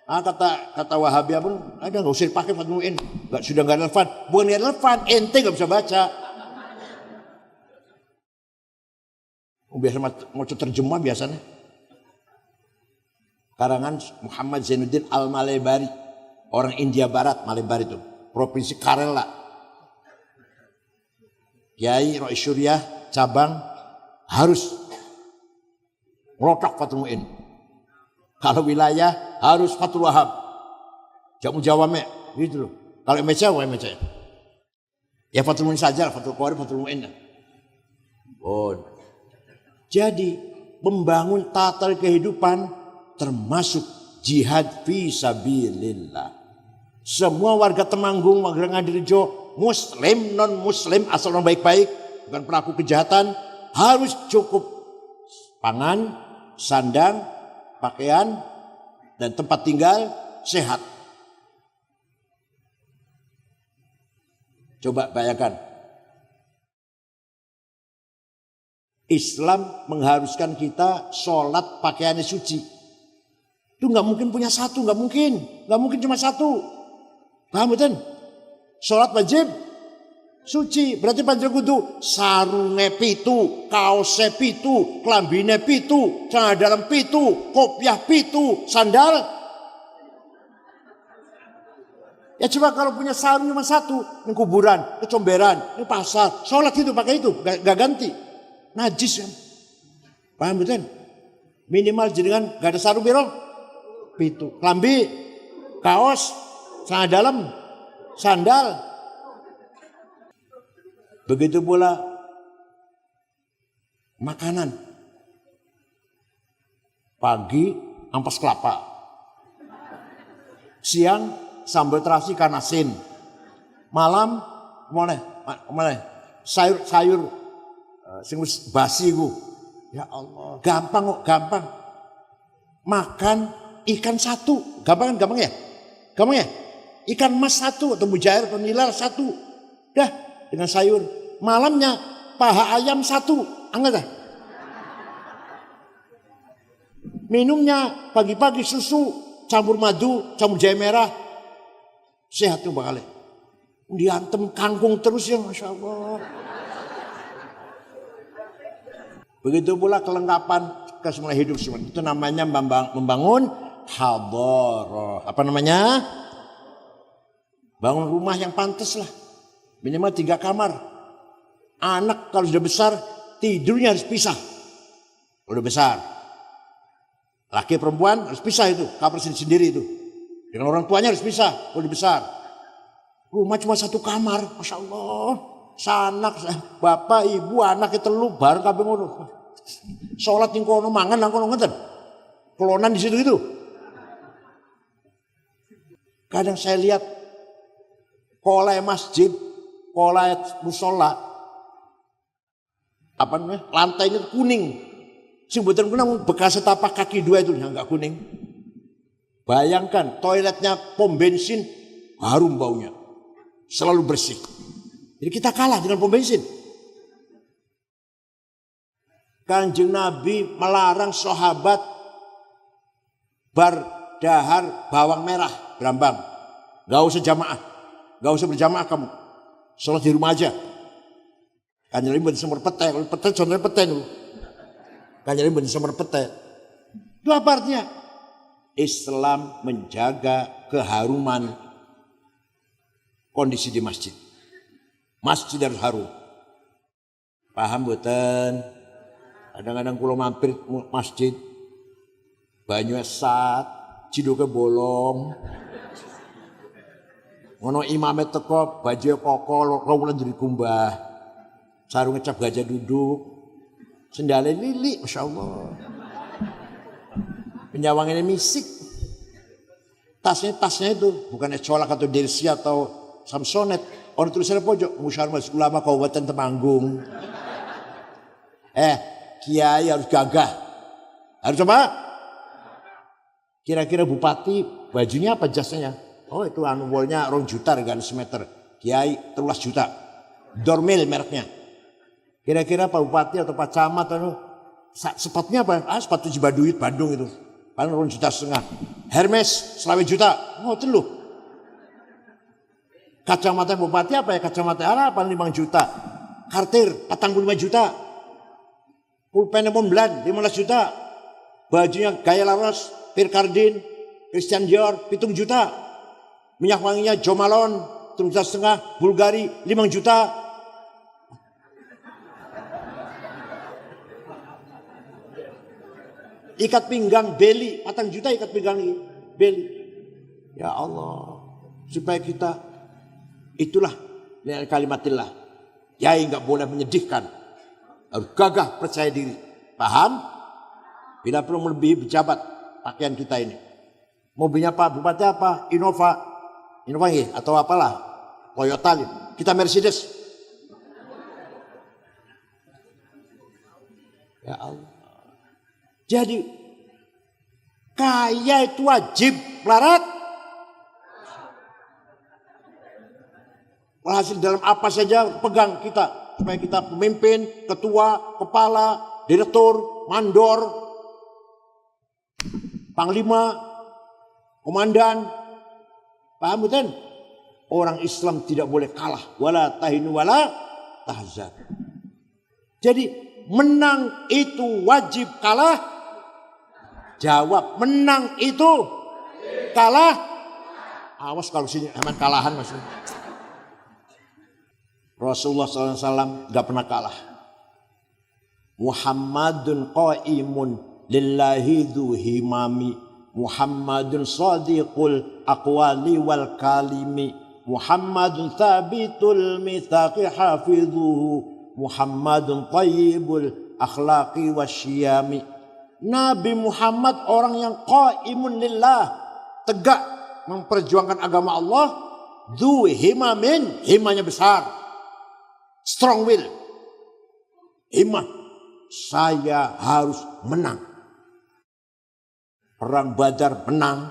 Kata Wahabiyah pun ada nggak usah dipakai Fadlul Mu'in, sudah nggak relevan. Bukan nggak relevan, ente nggak bisa baca. Biasa mau terjemah biasanya. Karangan Muhammad Zainuddin Al-Malebari, orang India Barat, Malebari itu, provinsi Kerala. Kiai Rois Syuriah cabang harus merotak Fadlul Mu'in. Kalau wilayah harus Fathul Wahab. Jamu Jawame gitu loh. Kalau MCA. Ya Fathul Mu'in saja, Fathul Qori, Fathul Mu'in. Oh. Jadi membangun tata kehidupan termasuk jihad fi sabilillah. Semua warga Temanggung, warga Ngadirejo, muslim, non muslim, asal orang baik-baik, bukan pelaku kejahatan, harus cukup pangan, sandang, pakaian, dan tempat tinggal sehat. Coba bayangkan, Islam mengharuskan kita sholat pakaiannya suci. Itu nggak mungkin punya satu, nggak mungkin cuma satu. Paham betul? Sholat wajib suci, berarti panjang kudu sarunge pitu, kaose pitu, klambine pitu, celana dalam pitu, kopiah pitu, sandal. Ya coba kalau punya sarung cuma satu, ini kuburan, ke comberan, ini pasar, sholat itu pakai itu, gak ganti. Najis kan? Paham betul? Minimal jenengan gak ada sarung biro, pitu, klambi, kaos, celana dalam, sandal. Begitu pula makanan. Pagi ampas kelapa, siang sambal terasi ikan asin, malam mana sayur sing wis basi ku. Ya Allah, gampang kok, gampang. Makan ikan satu, gampang ya? Gampang ya? Ikan mas satu atau mujair atau nilar satu. Dah dengan sayur. Malamnya paha ayam satu, anget dah. Minumnya pagi-pagi susu campur madu, campur jahe merah. Sehat tuh bakal. Diantem kangkung terus ya, Masya Allah. Begitu pula kelengkapan kesemuanya hidup semua. Itu namanya membangun hadharah. Apa namanya? Bangun rumah yang pantas lah. Minimal 3 kamar. Anak kalau sudah besar tidurnya harus pisah. Udah besar. Laki perempuan harus pisah itu. Kamar sendiri itu. Dengan orang tuanya harus pisah. Udah besar. Rumah cuma 1 kamar. Masya Allah. Sanak, bapak, ibu, anak itu telu bareng kabeh ngono. Sholat ning kono mangan nang kono ngeten. Kelonan di situ itu. Kadang saya lihat kolai masjid, kolai musola, apa namanya? Lantainya kuning. Sing mboten kuning bekas tapak kaki 2 itu yang enggak kuning. Bayangkan toiletnya pom bensin harum baunya. Selalu bersih. Jadi kita kalah dengan pom bensin. Kanjeng Nabi melarang sahabat berdahar bawang merah berambang. Gak usah jamaah. Gak usah berjamaah kamu. Sholat di rumah aja. Kanjeng Nabi bener semur pete. Kalau pete contohnya pete dulu. Kanjeng Nabi bener semur pete. Itu apa artinya? Islam menjaga keharuman kondisi di masjid. Masjid harus harum. Paham boten? Kadang-kadang kula mampir masjid banyu esat, cidoke bolong. Ngono imame teko baju koko rawulan jadi kumbah. Sarung cap gajah duduk. Sendale lili, Masya Allah. Penyawangannya misik. Tasnya itu bukan colak atau Delsi atau Samsonet. Orang tulisannya pojok, Musyawarah Majelis Ulama Kabupaten Temanggung. Kiai harus gagah. Harus apa? Kira-kira bupati bajunya apa jasanya? Oh itu wallnya 2 juta regane semeter. Kiai 13 juta. Dormil mereknya. Kira-kira Pak Bupati atau Pak Camat atau sepatunya apa? Sepatu Cibaduit Bandung itu. Paling 2,5 juta. Hermes 20 juta. Oh itu loh. Kacamata bupati apa ya? Kacamata Arab 5 juta. Kartir 45 juta. Pulpennya Montblanc 15 juta. Bajunya Gaya Laros, Pierre Cardin, Christian Dior 7 juta. Minyak wanginya Jo Malone 3,5 juta. Bulgari 5 juta. Ikat pinggang Beli 4 juta ikat pinggang Beli. Ya Allah, supaya kita itulah kalimatillah. Yai enggak boleh menyedihkan. Harus gagah percaya diri. Paham? Bila perlu melebihi pejabat pakaian kita ini. Mobilnya Pak Bupati apa? Innova ya, atau apalah. Toyota. Kita Mercedes. Ya Allah. Jadi kaya itu wajib melarat. Hasil dalam apa saja pegang kita. supaya kita pemimpin, ketua, kepala, direktur, mandor, panglima, komandan. Paham betul? Orang Islam tidak boleh kalah. Wala tahinu wala tahzan. Jadi menang itu wajib, kalah. Jawab, menang itu kalah. Awas kalau sini aman kalahan maksudnya. Rasulullah SAW gak pernah kalah. Muhammadun qaimun lillahi dhu himami. Muhammadun sadiqul aqwali wal kalimi. Muhammadun thabitul mithaqi hafidhuhu. Muhammadun tayyibul akhlaqi wasyiyami. Nabi Muhammad orang yang qaimun lillah, tegak memperjuangkan agama Allah. Dhu himamin, himanya besar. Strong will. Himah. Saya harus menang. Perang Badar menang.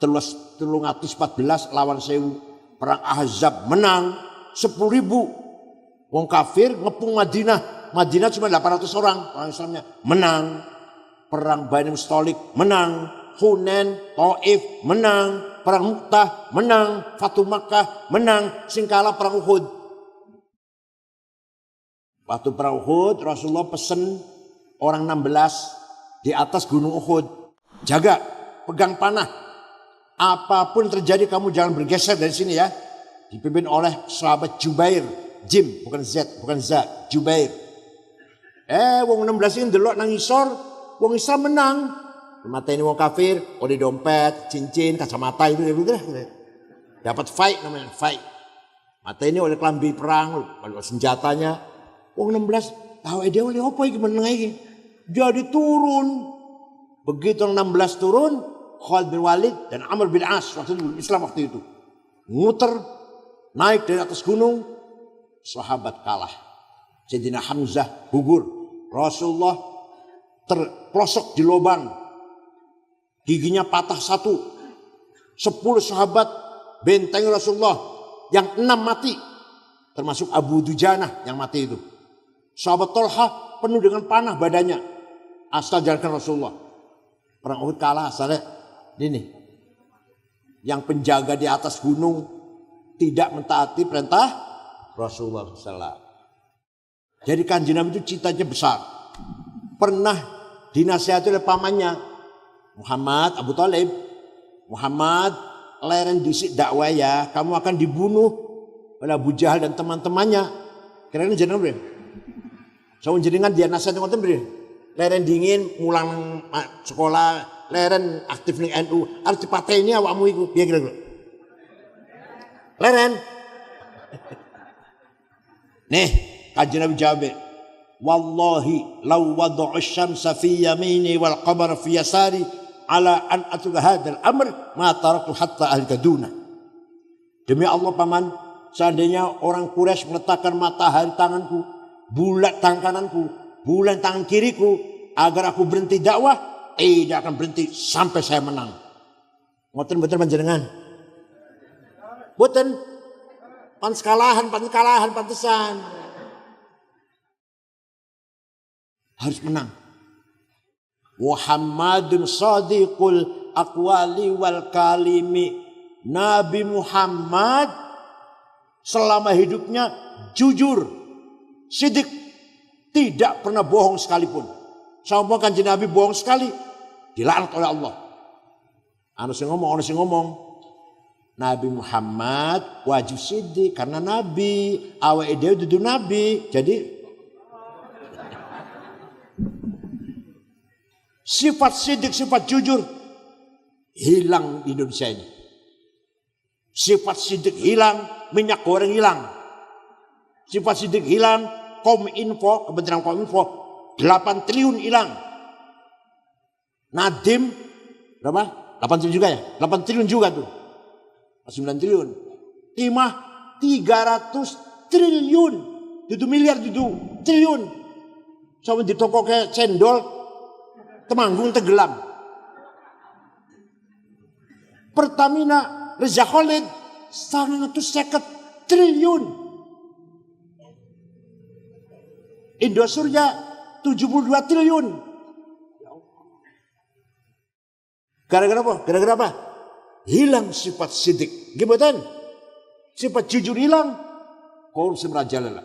314 lawan 1000. Perang Ahzab menang. 10.000. Wong kafir ngepung Madinah. Madinah cuma 800 orang. Orang Islamnya menang. Perang Bani Mustalik menang. Hunain, Taif menang. Perang Mu'tah menang. Fatu Makkah menang. Singkala perang Uhud. Waktu perang Uhud, Rasulullah pesen orang 16 di atas gunung Uhud. Jaga, pegang panah. Apapun terjadi kamu jangan bergeser dari sini ya. Dipimpin oleh sahabat Jubair. Jim, bukan Z, bukan Z. Jubair. Wong 16 ini delok nang isor, wong Islam menang. Mata ini wong kafir, oleh dompet, cincin, kacamata itu. Dapat fight namanya, fight. Mata ini oleh kelambi perang, oleh senjatanya. Wong 16 tahu dia oleh apa iki meneng iki. Jadi turun. Begitu 16 turun, Khalid bin Walid dan Amr bin As waktu itu Islam waktu itu. Muter naik dari atas gunung, sahabat kalah. Sayyidina Hamzah gugur. Rasulullah terpelosok di lubang. Giginya patah satu. 10 sahabat benteng Rasulullah yang 6 mati. Termasuk Abu Dujanah yang mati itu. Sahabat Tolha penuh dengan panah badannya. Asal jalankan Rasulullah. Perang Uhud kalah asalnya. Ini. Yang penjaga di atas gunung tidak mentaati perintah Rasulullah SAW. Jadi Kanjeng Nabi itu citanya besar. Pernah dinasihati oleh pamannya. Muhammad, Abu Thalib. Muhammad, leren disik dakwah ya. Kamu akan dibunuh oleh Abu Jahal dan teman-temannya. Kira-kira jenengan beri. So jenengan dia nasihat ngoten beri. Leren dingin mulang sekolah, leren aktif ning NU, harus dipateni awakmu iku. Piye kira-kira? Leren. Nih, Kanjeng Nabi jawab. Wallahi law wada'u asy-syamsa fi yamini wal qamara fi yasari ala an atuka hadzal amr ma taraktu hatta ahlkaduna. Demi Allah paman, seandainya orang Quraisy meletakkan matahari tanganku, bulan tangan kananku, bulan tangan kiriku, agar aku berhenti dakwah, tidak akan berhenti sampai saya menang. Ngoten betul panjenengan. Boten panskalahan pantesan. Harus menang. Muhammadun sadiqul aqwali wal kalimi. Nabi Muhammad selama hidupnya jujur, sidik, tidak pernah bohong sekalipun. Sama Kanjeng Nabi bohong sekali, dilaknat oleh Allah. Ana sing ngomong. Nabi Muhammad wajib sidik karena Nabi, awake dhewe dudu Nabi. Jadi sifat sidik, sifat jujur hilang di Indonesia ini. Sifat sidik hilang, minyak goreng hilang. Sifat sidik hilang, Kominfo, Kementerian Kominfo 8 triliun hilang. Nadiem berapa? 8 triliun juga ya? 8 triliun juga tuh. 9 triliun. Timah 300 triliun. Itu miliar itu triliun. Sama di toko kayak cendol, Temanggung tenggelam. Pertamina Reza Khalid 150 triliun. Indosurya 72 triliun. Gara-gara apa? Gara-gara apa? Hilang sifat sidik. Gimana? Sifat jujur hilang. Korupsi merajalela.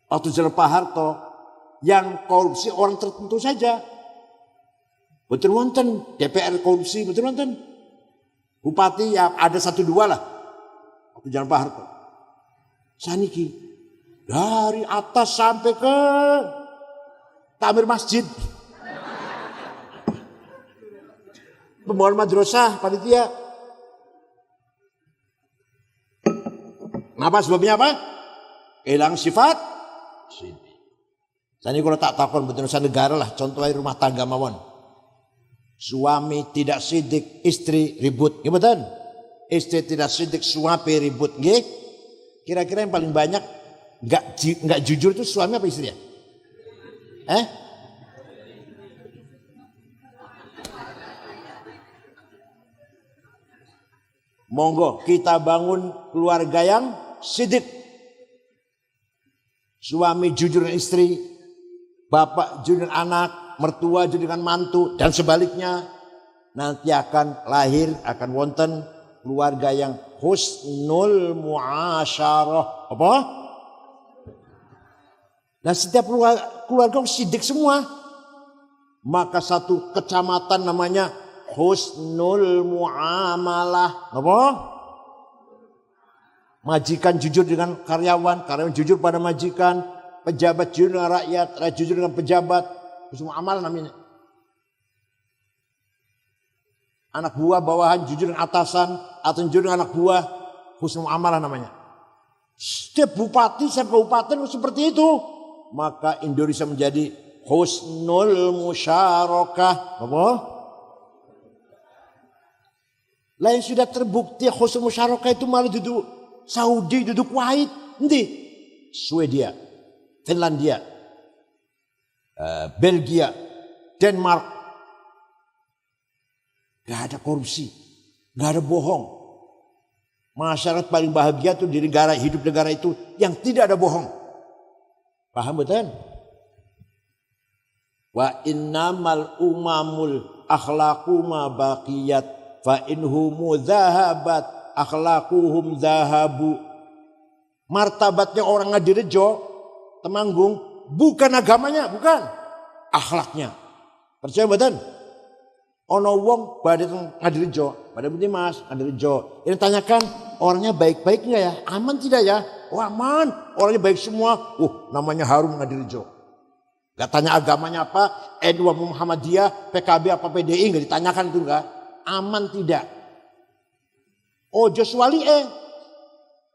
Waktu zaman Pak Harto, yang korupsi orang tertentu saja. Betul wonten DPR korupsi, betul wonten. Bupati ya ada 1-2 lah. Waktu zaman Pak Harto. Saniki dari atas sampai ke takmir masjid. Pembangunan madrasah, panitia. Kenapa? Sebabnya apa? Hilang sifat sidik. Jadi kalau tak takon betul negara lah, contohnya rumah tangga mawon. Suami tidak sidik, istri ribut, gimana? Istri tidak sidik, suami ribut, nggih? Kira-kira yang paling banyak nggak jujur itu suami apa istri ya? Monggo kita bangun keluarga yang sidik. Suami jujur dengan istri, bapak jujur dengan anak, mertua jujur dengan mantu, dan sebaliknya. Nanti akan lahir, akan wonten keluarga yang husnul muasyarah. Apa? Nah setiap keluarga sidik semua. Maka satu kecamatan namanya husnul muamalah. Apa? Majikan jujur dengan karyawan, karyawan jujur pada majikan, pejabat jujur dengan rakyat, rakyat jujur dengan pejabat. Husnul muamalah namanya. Anak buah bawahan jujur dengan atasan, atau jujur dengan anak buah, husnul muamalah namanya. Setiap bupati, setiap kabupaten seperti itu. Maka Indonesia menjadi husnul musyarakah. Apa? Lain sudah terbukti husnul musyarakah itu malah duduk Saudi, duduk Kuwait, nanti Swedia, Finlandia, Belgia, Denmark. Gak ada korupsi, gak ada bohong. Masyarakat paling bahagia tuh di negara, hidup negara itu yang tidak ada bohong. Paham betul? Wa innamal umamul akhlaqu ma baqiyat fa inhumu zahabat akhlaquhum zahabu. Martabatnya orang Ngadirejo, Temanggung, bukan agamanya, bukan akhlaknya. Percaya betul? Ono wong badhe Ngadirejo, badhe pundi Mas, Ngadirejo. Ini tanyakan orangnya baik-baik enggak ya? Aman tidak ya? Oh aman, orangnya baik semua. Namanya Harum Ngadirejo. Gak tanya agamanya apa, NU Muhammadiyah, PKB apa PDI, gak ditanyakan itu enggak. Aman tidak. Ojo swali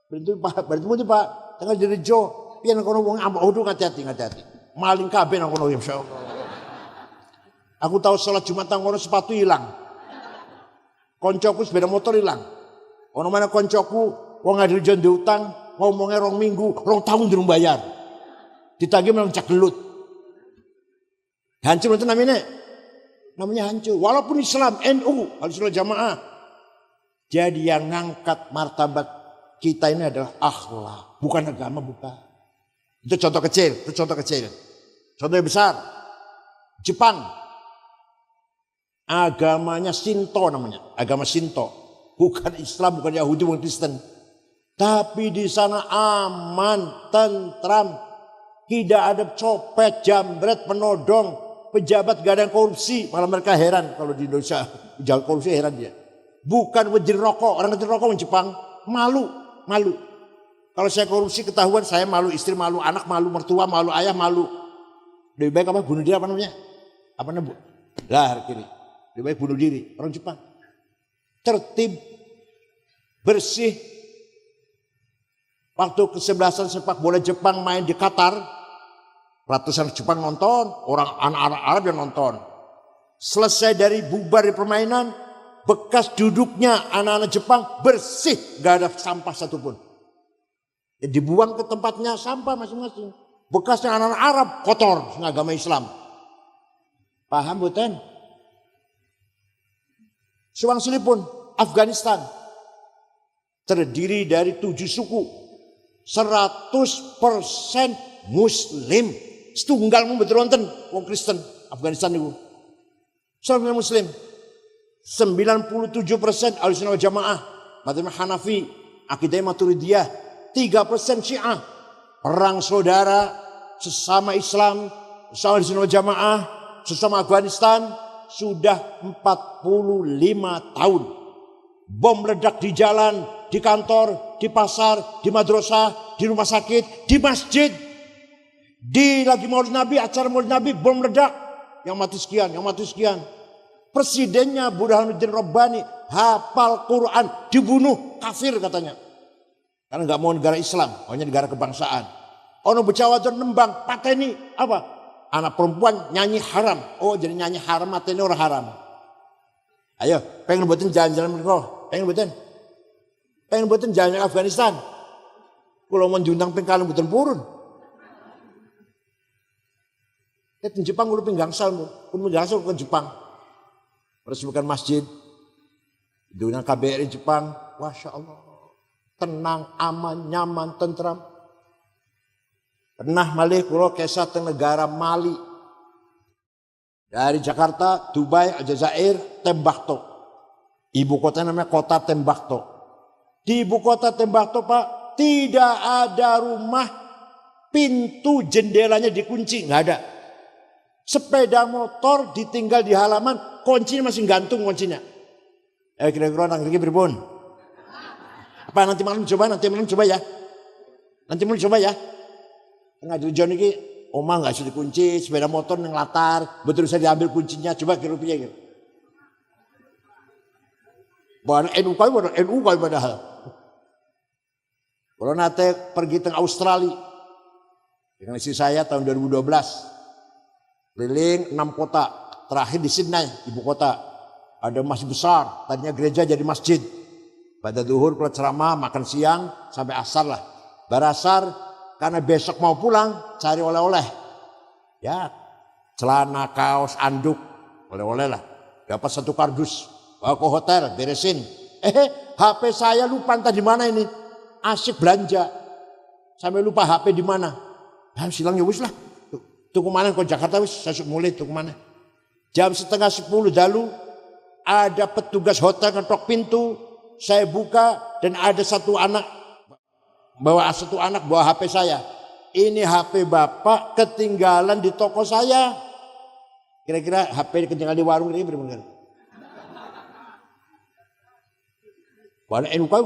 berarti Pak, tengah Ngadirejo. Pian kono wong ambek hati-hati. Maling kabeh nang kono insyaallah. Aku tahu sholat Jumat nang kono sepatu hilang. Koncoku sepeda motor hilang. Ono mana koncoku wong Ngadirejo diutang, ngomongnya 2 minggu, 2 tahun durung bayar. Ditagih memang cak gelut. Hancur itu namanya. Namanya hancur. Walaupun Islam, NU, Ahlussunnah Jamaah. Jadi yang ngangkat martabat kita ini adalah akhlak, bukan agama, bukan. Itu contoh kecil, Contoh yang besar. Jepang. Agamanya Shinto namanya, agama Shinto. Bukan Islam, bukan Yahudi, bukan Kristen. Tapi di sana aman, tentram, tidak ada copet, jambret, penodong, pejabat gak ada yang korupsi. Malah mereka heran kalau di Indonesia jangan korupsi, heran dia. Bukan wajib rokok, orang wajib rokok di Jepang malu. Kalau saya korupsi ketahuan, saya malu, istri malu, anak malu, mertua malu, ayah malu. Lebih baik apa? Bunuh diri apa namanya? Apa namanya? Lah kiri. Lebih baik bunuh diri. Orang Jepang tertib, bersih. Waktu kesebelasan sepak bola Jepang main di Qatar, ratusan Jepang nonton, orang anak Arab yang nonton. Selesai dari bubar di permainan, bekas duduknya anak-anak Jepang bersih, gak ada sampah satupun. Ya, dibuang ke tempatnya sampah masing-masing. Bekasnya anak-anak Arab kotor, agama Islam. Paham bukan? Suwang Silipun, Afghanistan, terdiri dari 7 suku, 100% Muslim, setunggal mau betul wonten wong Kristen Afghanistan niku. Saudara muslim 97% Ahlussunnah wal Jamaah, madzhab Hanafi, akidah Maturidiyah, 3% Syiah. Perang saudara sesama Islam, sesama Ahlussunnah wal Jamaah, sesama Afghanistan sudah 45 tahun. Bom meledak di jalan, di kantor, di pasar, di madrasah, di rumah sakit, di masjid. Di lagi Maulid Nabi, acara Maulid Nabi, bom meledak. Yang mati sekian, yang mati sekian. Presidennya Burhanuddin Rabbani hafal Quran, dibunuh, kafir katanya. Karena nggak mau negara Islam, maunya negara kebangsaan. Ono becawadon nembang, pateni apa? Anak perempuan nyanyi haram. Oh jadi nyanyi haram, mateni orang haram. Ayo, pengen buatin jalan-jalan mereka, pengen buatin jalan Afghanistan. Kalau mau diundang pengkalan buatin purun. Di Jepang udah pinggangsal, pun pinggangsal bukan Jepang. Meresmikan masjid, diundang KBRI Jepang, masya Allah, tenang, aman, nyaman, tentram. Pernah malih kulo kesah teng negara Mali, dari Jakarta, Dubai, Aljazair, Tembakto. Ibu kota namanya kota Tembakto. Di ibu kota Tembakto Pak, tidak ada rumah pintu jendelanya dikunci, nggak ada. Sepeda motor ditinggal di halaman, kuncinya masih gantung kuncinya. Kira-kira nang iki pripun? Apa nanti malam coba ya. Nanti malam coba ya. Tengah John iki omah enggak bisa dikunci, sepeda motor nang latar, betul saya diambil kuncinya, coba kira piye gitu. Bahan NU kaya padahal. Kalau nate pergi ke Australia dengan istri saya tahun 2012. Keliling 6 kota, terakhir di Sydney, ibu kota. Ada masjid besar, tadinya gereja jadi masjid. Pada zuhur kalau ceramah, makan siang, sampai asar lah. Barasar, karena besok mau pulang, cari oleh-oleh. Ya, celana, kaos, anduk, oleh-oleh lah. Dapat 1 kardus, bawa ke hotel, beresin. HP saya lupa entah di mana ini. Asyik belanja. Sampai lupa HP di mana. Silang ya wis lah. Tuh kemana kok Jakarta wis saya mulai tuh kemana. Jam 9:30 dalu ada petugas hotel ngetok pintu, saya buka dan ada satu anak bawa HP saya. Ini HP bapak ketinggalan di toko saya. Kira-kira HP ketinggalan di warung ini benar-benar. Mana NU kan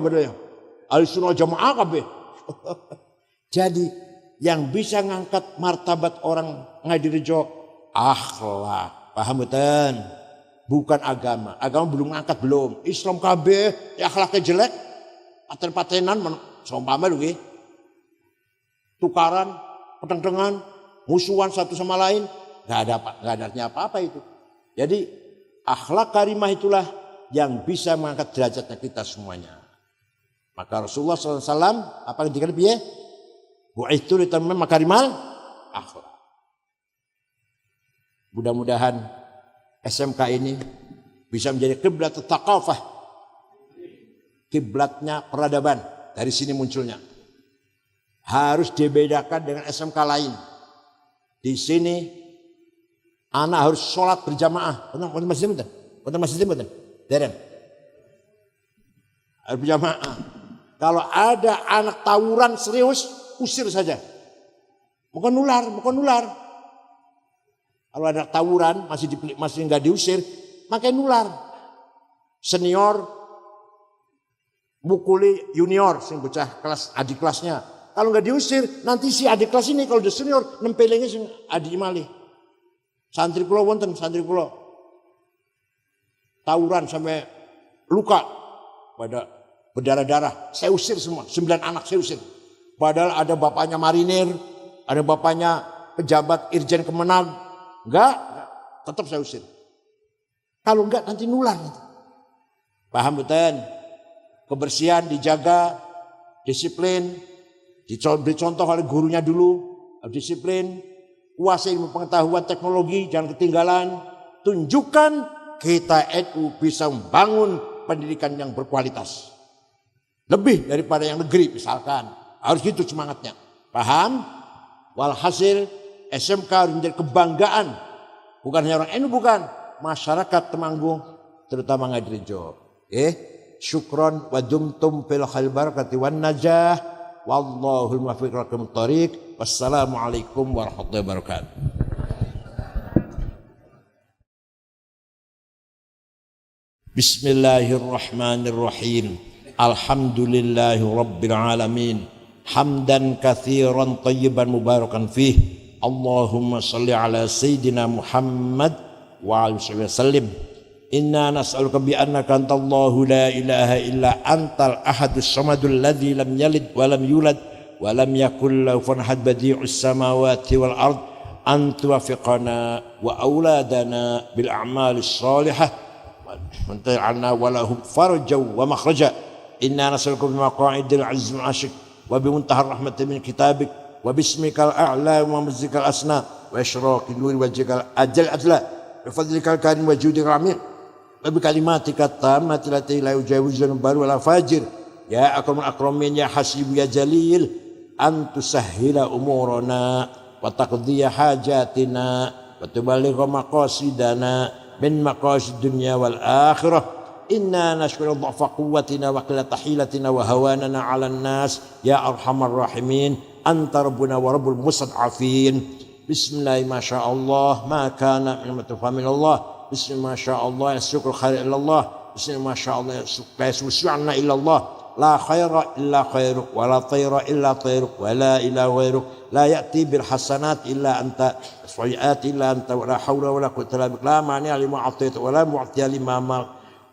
bener. Ahlussunnah wal Jamaah kabeh. Jadi yang bisa ngangkat martabat orang Ngadirejo akhlak, paham betul? Bukan agama. Agama belum ngangkat belum. Islam kabeh akhlaknya jelek, paten-patenan seumpama lho nggih. Tukaran, peteng-tengan, musuhan satu sama lain, enggak ada artinya apa-apa itu. Jadi akhlak karimah itulah yang bisa mengangkat derajatnya kita semuanya. Maka Rasulullah SAW apa yang dikatakan piye? Bu'itsu litammima makarimal akhlak. Mudah-mudahan SMK ini bisa menjadi kiblat tsaqafah. Kiblatnya peradaban, dari sini munculnya. Harus dibedakan dengan SMK lain. Di sini anak harus sholat berjamaah. Wonten masjid mboten? Wonten masjid mboten? Dereng. Harus berjamaah. Kalau ada anak tawuran serius, usir saja. Bukan nular. Kalau ada tawuran masih nggak diusir, makanya nular. Senior mukuli junior, sing bocah kelas adik kelasnya. Kalau nggak diusir, nanti si adik kelas ini kalau udah senior nempelingnya sing adik malih. Santri kula wonten, tawuran sampai luka pada berdarah-darah. Saya usir semua, 9 anak saya usir. Padahal ada bapaknya marinir, ada bapaknya pejabat Irjen Kemenag. Enggak, tetap saya usir. Kalau enggak nanti nular. Paham betul? Kebersihan dijaga, disiplin, diberi contoh oleh gurunya dulu, disiplin, kuasai ilmu pengetahuan teknologi, jangan ketinggalan. Tunjukkan kita NU bisa membangun pendidikan yang berkualitas. Lebih daripada yang negeri misalkan. Harus gitu semangatnya. Paham? Walhasil SMK harus menjadi kebanggaan. Bukan hanya orang NU, bukan. Masyarakat Temanggung, terutama Ngadirejo. Syukron wa dumtum fil khair barakati wan najah. Wallahul muwaffiq ila aqwamit thoriq. Wassalamualaikum warahmatullahi wabarakatuh. Bismillahirrahmanirrahim. Alhamdulillahi rabbil alamin. Hamdan katsiran thayyiban mubarakan fih. Allahumma shalli ala sayyidina Muhammad wa alihi wasallim. Inna nas'aluka bi annaka antallahu la ilaha illa antal ahadus samadul ladzi lam yalid wa lam yulad wa lam yakul lahu kufuwan ahad badi'us samawati wal ard an tuwaffiqana wa auladana bil a'malis shalihah wa antaj'alna wa lahum farja wa makhraja. Inna nas'aluka bi maqa'idil azmi asyik wa bi muntahar rahmatin min kitabik wa bismikal a'la wa muzikal asna wa isyraqi nuri wajhikal ajal adla bi fadlikal karim wa judikal amin wa bi kalimatika tammati lati la yujawizun bar wala fajir ya akramul akramin ya hasib ya jalil an tusahhila umurana wa taqdiya hajatina wa tuballigha maqasidana min maqasid dunya wal akhirah. Inna nashkuru dha'fa quwwatina wa qillata hilatina wa hawanana 'alan nas ya arhamar rahimin anta rabbuna wa rabbul mustad'afin. Bismillah ma sya Allah ma kana min Allah. Bismillah ma sya Allah yasukul khair illallah. Bismillah ma sya Allah yasukul illallah. La khaira illa khairuk wa la tayra illa tayruk wa la ilaha ghairuk la ya'ti bil hasanat illa anta sayyi'at illa anta wa la hawla wa la quwwata illa billah. La mani'a lima a'taita wa la mu'tiya lima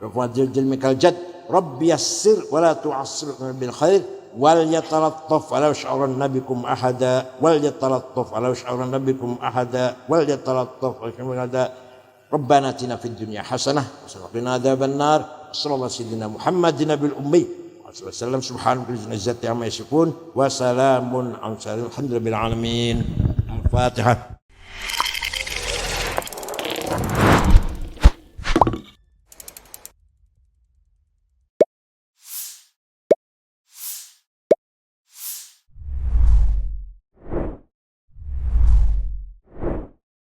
Rafadil mikal jad. Rabbi yassir wa la tu'assir bil khair wal yatalattaf ala sya'ran nabikum ahada wal yatalattaf ala sya'ran nabikum ahada wal yatalattaf ala hada. Rabbana atina fid dunya hasanah wa qina adzaban nar. Sallallahu sayyidina Muhammadin bil ummi wa sallam subhanahu wa ta'ala amma yasifun wa salamun alhamdulillahi alamin. Al-Fatihah.